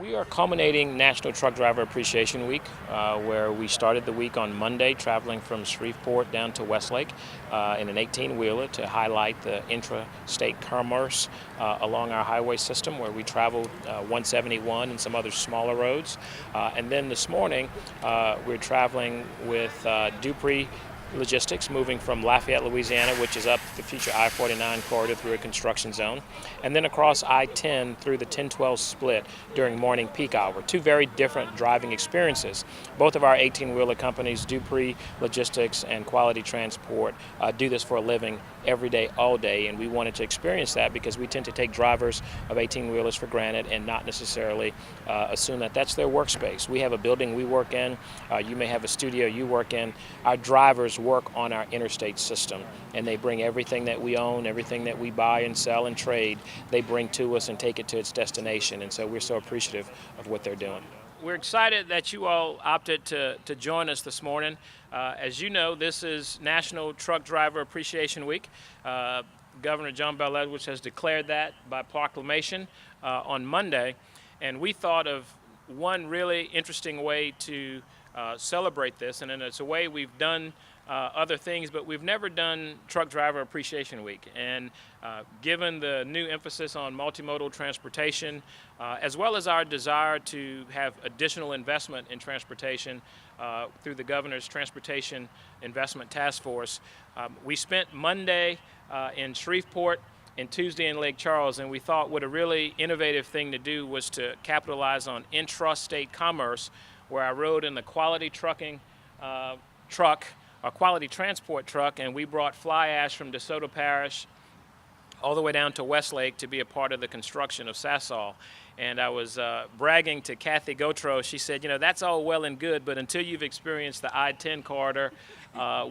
We are culminating National Truck Driver Appreciation Week, where we started the week on Monday traveling from Shreveport down to Westlake in an 18-wheeler to highlight the intrastate commerce along our highway system, where we traveled 171 and some other smaller roads. And then this morning, we're traveling with Dupree Logistics, moving from Lafayette, Louisiana, which is up the future I-49 corridor through a construction zone, and then across I-10 through the 10-12 split during morning peak hour. Two very different driving experiences. Both of our 18-wheeler companies, Dupree Logistics and Quality Transport, do this for a living every day, all day, and we wanted to experience that because we tend to take drivers of 18-wheelers for granted and not necessarily assume that that's their workspace. We have a building we work in. You may have a studio you work in. Our drivers work on our interstate system, and they bring everything that we own, everything that we buy and sell and trade, they bring to us and take it to its destination, and so we're so appreciative of what they're doing. We're excited that you all opted to join us this morning. As you know, this is National Truck Driver Appreciation Week. Governor John Bel Edwards has declared that by proclamation on Monday, and we thought of one really interesting way to celebrate this, and it's a way we've done other things, but we've never done Truck Driver Appreciation Week. And given the new emphasis on multimodal transportation, as well as our desire to have additional investment in transportation through the Governor's Transportation Investment Task Force, we spent Monday in Shreveport and Tuesday in Lake Charles, and we thought what a really innovative thing to do was to capitalize on intrastate commerce, where I rode in the Quality Trucking truck, a Quality Transport truck, and we brought fly ash from DeSoto Parish all the way down to Westlake to be a part of the construction of Sasol. And I was bragging to Kathy Gautreaux. She said, you know, that's all well and good, but until you've experienced the I-10 corridor,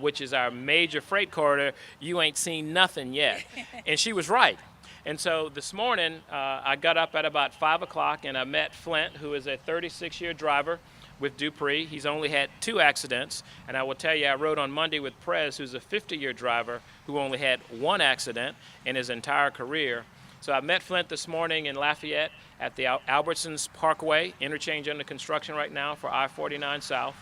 which is our major freight corridor, you ain't seen nothing yet. And she was right. And so this morning, I got up at about 5 o'clock and I met Flint, who is a 36-year driver with Dupree. He's only had 2 accidents, and I will tell you, I rode on Monday with Prez, who's a 50-year driver who only had 1 accident in his entire career. So I met Flint this morning in Lafayette at the Albertsons Parkway, interchange under construction right now for I-49 South,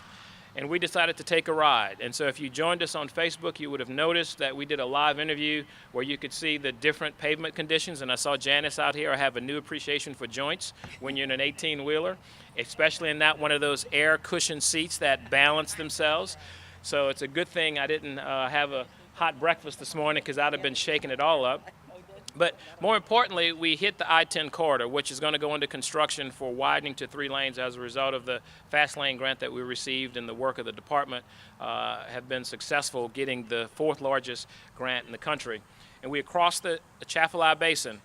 and we decided to take a ride. And so if you joined us on Facebook, you would have noticed that we did a live interview where you could see the different pavement conditions, and I saw Janice out here. I have a new appreciation for joints when you're in an 18-wheeler, especially in that one of those air cushion seats that balance themselves. So it's a good thing I didn't have a hot breakfast this morning, because I'd have been shaking it all up. But more importantly, we hit the I-10 corridor, which is going to go into construction for widening to 3 lanes as a result of the fast lane grant that we received, and the work of the department have been successful getting the 4th largest grant in the country. And we crossed the Atchafalaya Basin,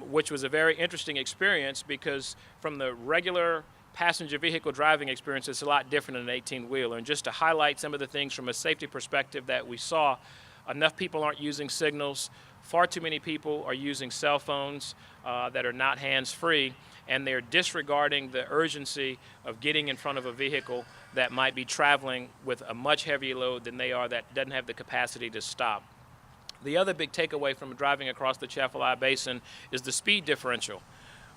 which was a very interesting experience, because from the regular passenger vehicle driving experience, it's a lot different than an 18-wheeler. And just to highlight some of the things from a safety perspective that we saw, enough people aren't using signals. Far too many people are using cell phones that are not hands-free, and they're disregarding the urgency of getting in front of a vehicle that might be traveling with a much heavier load than they are, that doesn't have the capacity to stop. The other big takeaway from driving across the Atchafalaya Basin is the speed differential.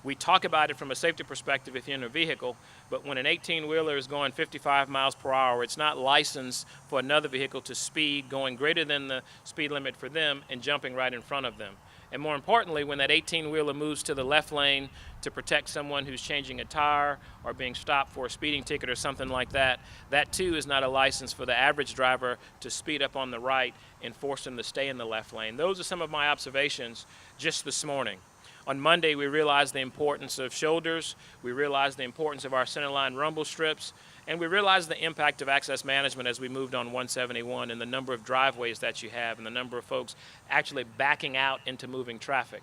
We talk about it from a safety perspective if you're in a vehicle, but when an 18-wheeler is going 55 miles per hour, it's not licensed for another vehicle to speed going greater than the speed limit for them and jumping right in front of them. And more importantly, when that 18-wheeler moves to the left lane to protect someone who's changing a tire or being stopped for a speeding ticket or something like that, that too is not a license for the average driver to speed up on the right and force them to stay in the left lane. Those are some of my observations just this morning. On Monday, we realized the importance of shoulders, we realized the importance of our centerline rumble strips, and we realized the impact of access management as we moved on 171, and the number of driveways that you have and the number of folks actually backing out into moving traffic.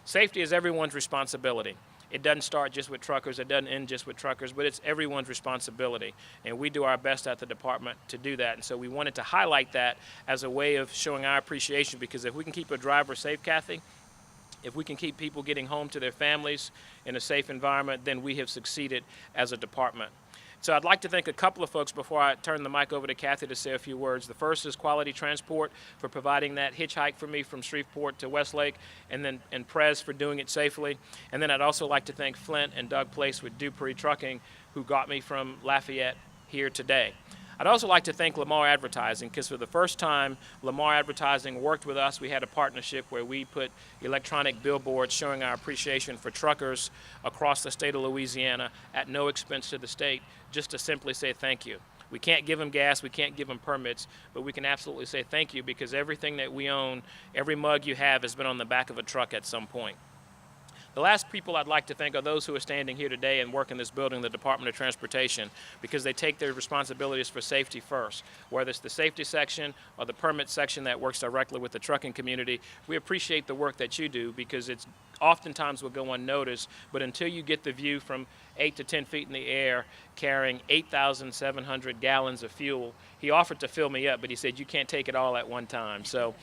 Safety is everyone's responsibility. It doesn't start just with truckers, it doesn't end just with truckers, but it's everyone's responsibility. And we do our best at the department to do that. And so we wanted to highlight that as a way of showing our appreciation, because if we can keep a driver safe, Kathy, if we can keep people getting home to their families in a safe environment, then we have succeeded as a department. So I'd like to thank a couple of folks before I turn the mic over to Kathy to say a few words. The first is Quality Transport for providing that hitchhike for me from Shreveport to Westlake, and Prez for doing it safely. And then I'd also like to thank Flint and Doug Place with Dupree Trucking, who got me from Lafayette here today. I'd also like to thank Lamar Advertising, because for the first time, Lamar Advertising worked with us. We had a partnership where we put electronic billboards showing our appreciation for truckers across the state of Louisiana at no expense to the state, just to simply say thank you. We can't give them gas, we can't give them permits, but we can absolutely say thank you, because everything that we own, every mug you have, has been on the back of a truck at some point. The last people I'd like to thank are those who are standing here today and work in this building, the Department of Transportation, because they take their responsibilities for safety first. Whether it's the safety section or the permit section that works directly with the trucking community, we appreciate the work that you do, because it's oftentimes will go unnoticed, but until you get the view from 8 to 10 feet in the air carrying 8,700 gallons of fuel. He offered to fill me up, but he said you can't take it all at one time. So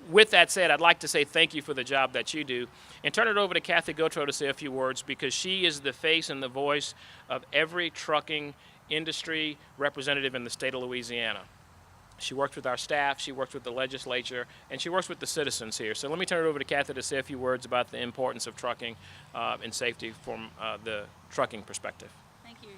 with that said, I'd like to say thank you for the job that you do, and turn it over to Kathy Gautreaux to say a few words, because she is the face and the voice of every trucking industry representative in the state of Louisiana. She works with our staff, she works with the legislature, and she works with the citizens here. So let me turn it over to Kathy to say a few words about the importance of trucking and safety from the trucking perspective. Thank you.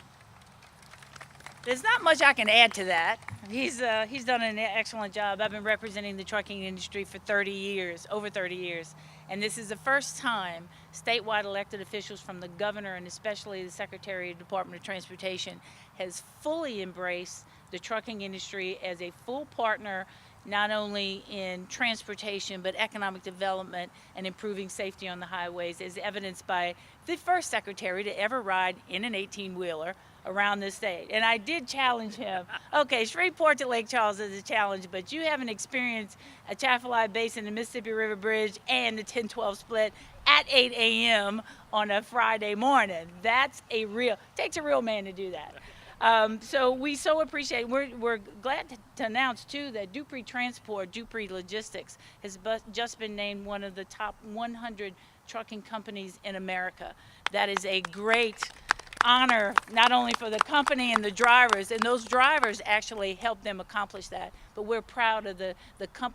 There's not much I can add to that. He's done an excellent job. I've been representing the trucking industry for 30 years, over 30 years. And this is the first time statewide elected officials, from the governor and especially the Secretary of the Department of Transportation, has fully embraced the trucking industry as a full partner, not only in transportation but economic development and improving safety on the highways, as evidenced by the first secretary to ever ride in an 18-wheeler around the state. And I did challenge him. Okay, Shreveport to Lake Charles is a challenge, but you haven't experienced a Chaffalot Basin, the Mississippi River Bridge, and the 10-12 split at 8 a.m. on a Friday morning. Takes a real man to do that. So we so appreciate, we're glad to announce too that Dupree Transport, Dupree Logistics, has just been named one of the top 100 trucking companies in America. That is a great honor, not only for the company and the drivers, and those drivers actually help them accomplish that, but we're proud of the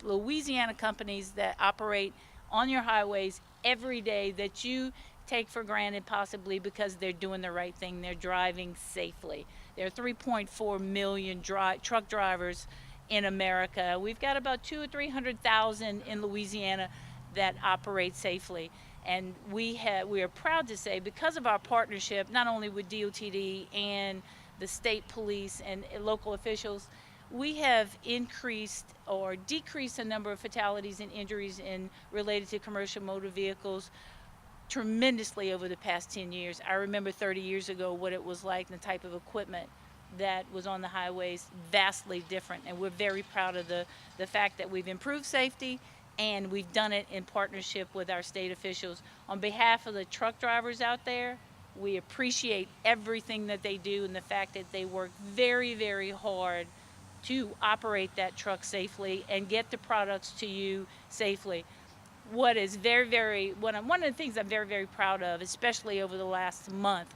Louisiana companies that operate on your highways every day, that you take for granted possibly because they're doing the right thing, they're driving safely. There are 3.4 million truck drivers in America. We've got about 200,000 or 300,000 in Louisiana that operate safely. And we are proud to say, because of our partnership, not only with DOTD and the state police and local officials, we have increased or decreased the number of fatalities and injuries related to commercial motor vehicles tremendously over the past 10 years. I remember 30 years ago what it was like, and the type of equipment that was on the highways, vastly different. And we're very proud of the fact that we've improved safety, and we've done it in partnership with our state officials. On behalf of the truck drivers out there, we appreciate everything that they do and the fact that they work very, very hard to operate that truck safely and get the products to you safely. One of the things I'm very, very proud of, especially over the last month,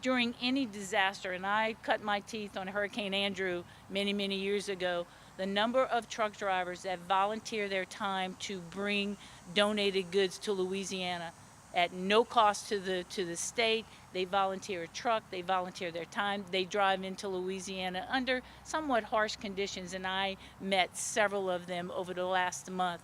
during any disaster, and I cut my teeth on Hurricane Andrew many, many years ago, the number of truck drivers that volunteer their time to bring donated goods to Louisiana at no cost to the state. They volunteer a truck, they volunteer their time, they drive into Louisiana under somewhat harsh conditions, and I met several of them over the last month.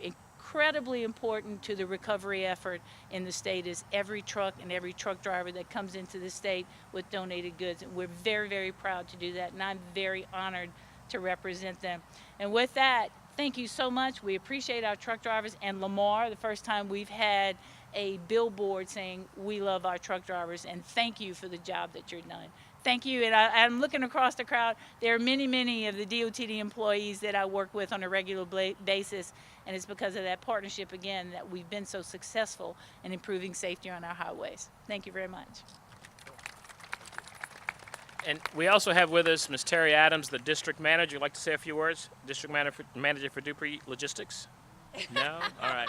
Incredibly important to the recovery effort in the state is every truck and every truck driver that comes into the state with donated goods. And we're very, very proud to do that, and I'm very honored to represent them. And with that, thank you so much. We appreciate our truck drivers, and Lamar, the first time we've had a billboard saying we love our truck drivers, and thank you for the job that you're doing. Thank you. And I'm looking across the crowd. There are many, many of the DOTD employees that I work with on a regular basis, and it's because of that partnership, again, that we've been so successful in improving safety on our highways. Thank you very much. And we also have with us Ms. Terry Adams, the district manager. You'd like to say a few words? District manager for Dupree Logistics? No? All right.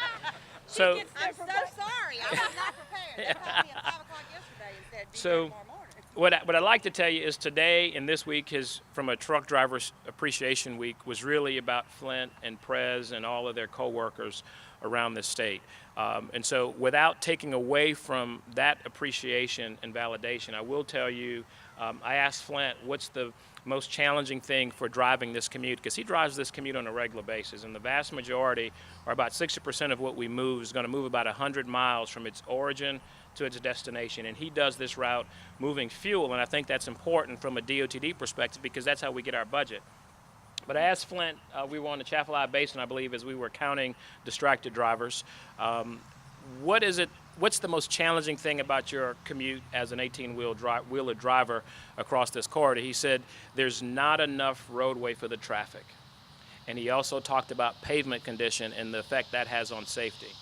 So I'm so sorry. I was not prepared. They called me at 5 o'clock yesterday and said, be there tomorrow morning. what I'd like to tell you is today and this week from a truck driver's appreciation week was really about Flint and Prez and all of their coworkers around the state. And so without taking away from that appreciation and validation, I will tell you, I asked Flint, what's the most challenging thing for driving this commute? Because he drives this commute on a regular basis, and the vast majority, or about 60% of what we move, is going to move about 100 miles from its origin to its destination. And he does this route moving fuel, and I think that's important from a DOTD perspective because that's how we get our budget. But I asked Flint, we were on the Chaffalaya Basin, I believe, as we were counting distracted drivers. What's the most challenging thing about your commute as an 18-wheeler driver across this corridor? He said, there's not enough roadway for the traffic. And he also talked about pavement condition and the effect that has on safety.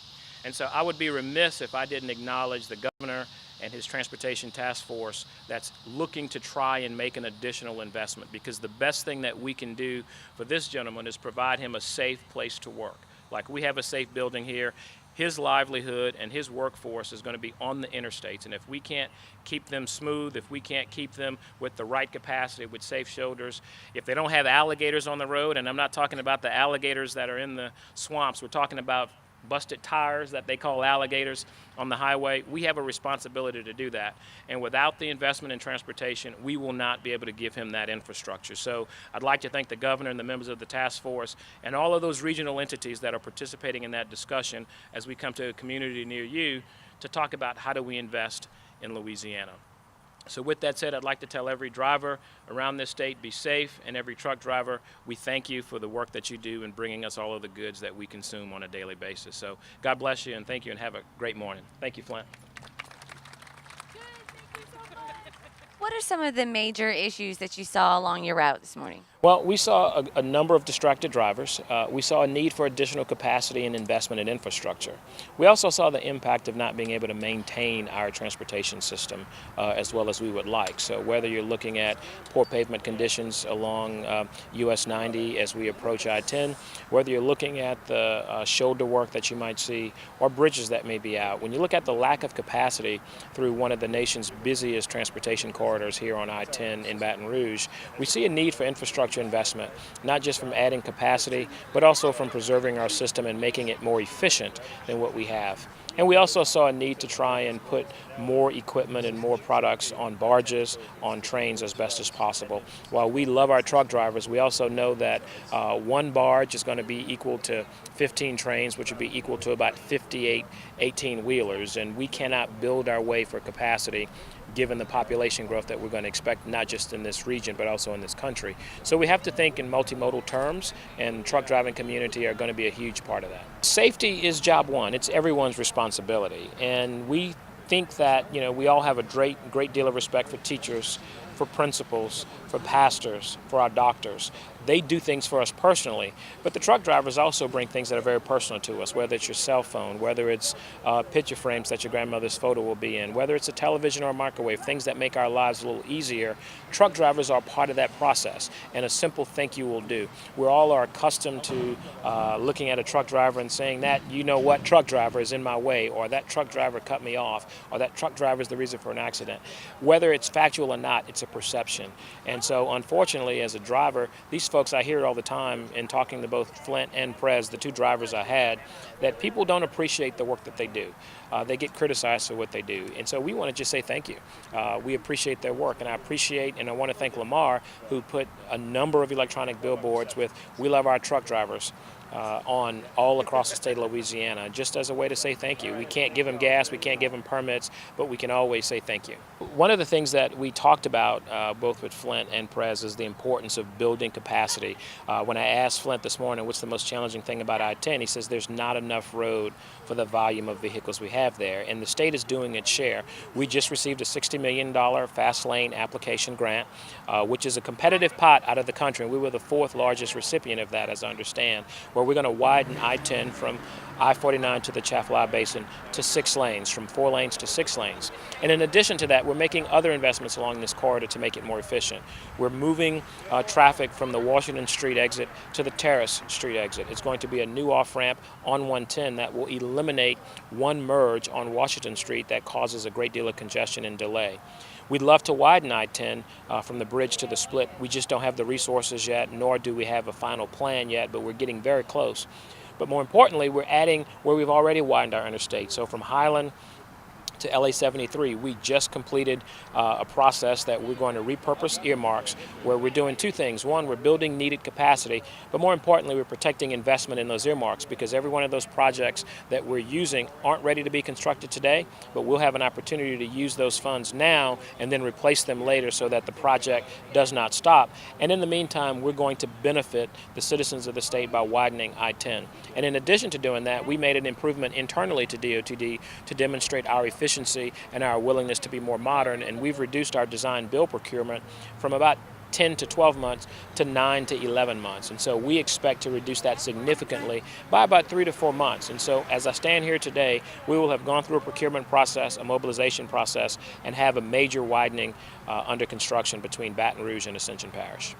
And so I would be remiss if I didn't acknowledge the governor and his transportation task force that's looking to try and make an additional investment, because the best thing that we can do for this gentleman is provide him a safe place to work. Like we have a safe building here. His livelihood and his workforce is going to be on the interstates, and if we can't keep them smooth, if we can't keep them with the right capacity, with safe shoulders, if they don't have alligators on the road, and I'm not talking about the alligators that are in the swamps, we're talking about busted tires that they call alligators on the highway, we have a responsibility to do that. And without the investment in transportation, we will not be able to give him that infrastructure. So I'd like to thank the governor and the members of the task force and all of those regional entities that are participating in that discussion as we come to a community near you to talk about how do we invest in Louisiana. So with that said, I'd like to tell every driver around this state, be safe, and every truck driver, we thank you for the work that you do in bringing us all of the goods that we consume on a daily basis. So God bless you, and thank you, and have a great morning. Thank you, Flint. What are some of the major issues that you saw along your route this morning? Well, we saw a number of distracted drivers. We saw a need for additional capacity and investment in infrastructure. We also saw the impact of not being able to maintain our transportation system as well as we would like. So whether you're looking at poor pavement conditions along US 90 as we approach I-10, whether you're looking at the shoulder work that you might see or bridges that may be out, when you look at the lack of capacity through one of the nation's busiest transportation corridors here on I-10 in Baton Rouge, we see a need for infrastructure investment, not just from adding capacity, but also from preserving our system and making it more efficient than what we have. And we also saw a need to try and put more equipment and more products on barges, on trains as best as possible. While we love our truck drivers, we also know that one barge is going to be equal to 15 trains, which would be equal to about 58 18-wheelers, and we cannot build our way for capacity given the population growth that we're going to expect, not just in this region, but also in this country. So we have to think in multimodal terms, and truck driving community are going to be a huge part of that. Safety is job one. It's everyone's responsibility. And we think that, we all have a great deal of respect for teachers, for principals, for pastors, for our doctors. They do things for us personally, but the truck drivers also bring things that are very personal to us, whether it's your cell phone, whether it's picture frames that your grandmother's photo will be in, whether it's a television or a microwave, things that make our lives a little easier. Truck drivers are part of that process, and a simple thank you will do. We all are accustomed to looking at a truck driver and saying that, what truck driver is in my way, or that truck driver cut me off, or that truck driver is the reason for an accident. Whether it's factual or not, it's a perception. And so unfortunately, as a driver, these folks, I hear it all the time in talking to both Flint and Prez, the two drivers I had, that people don't appreciate the work that they do. They get criticized for what they do. And so we want to just say thank you. We appreciate their work, and I appreciate and I want to thank Lamar, who put a number of electronic billboards with "We love our truck drivers" on all across the state of Louisiana, just as a way to say thank you. We can't give them gas, we can't give them permits, but we can always say thank you. One of the things that we talked about both with Flint and Prez is the importance of building capacity. When I asked Flint this morning what's the most challenging thing about I-10, he says there's not enough road for the volume of vehicles we have there, and the state is doing its share. We just received a $60 million fast lane application grant, which is a competitive pot out of the country, and we were the fourth largest recipient of that, as I understand, where we're going to widen I-10 from I-49 to the Chaffalaya Basin to 6 lanes, from 4 lanes to 6 lanes. And in addition to that, we're making other investments along this corridor to make it more efficient. We're moving traffic from the Washington Street exit to the Terrace Street exit. It's going to be a new off-ramp on 110 that will eliminate one merge on Washington Street that causes a great deal of congestion and delay. We'd love to widen I-10 from the bridge to the split. We just don't have the resources yet, nor do we have a final plan yet, but we're getting very close. But more importantly, we're adding where we've already widened our interstate. So from Highland to LA 73, we just completed a process that we're going to repurpose earmarks where we're doing two things. One, we're building needed capacity, but more importantly, we're protecting investment in those earmarks because every one of those projects that we're using aren't ready to be constructed today, but we'll have an opportunity to use those funds now and then replace them later so that the project does not stop. And in the meantime, we're going to benefit the citizens of the state by widening I-10. And in addition to doing that, we made an improvement internally to DOTD to demonstrate our efficiency and our willingness to be more modern, and we've reduced our design build procurement from about 10 to 12 months to 9 to 11 months. And so we expect to reduce that significantly by about 3 to 4 months. And so as I stand here today, we will have gone through a procurement process, a mobilization process, and have a major widening under construction between Baton Rouge and Ascension Parish.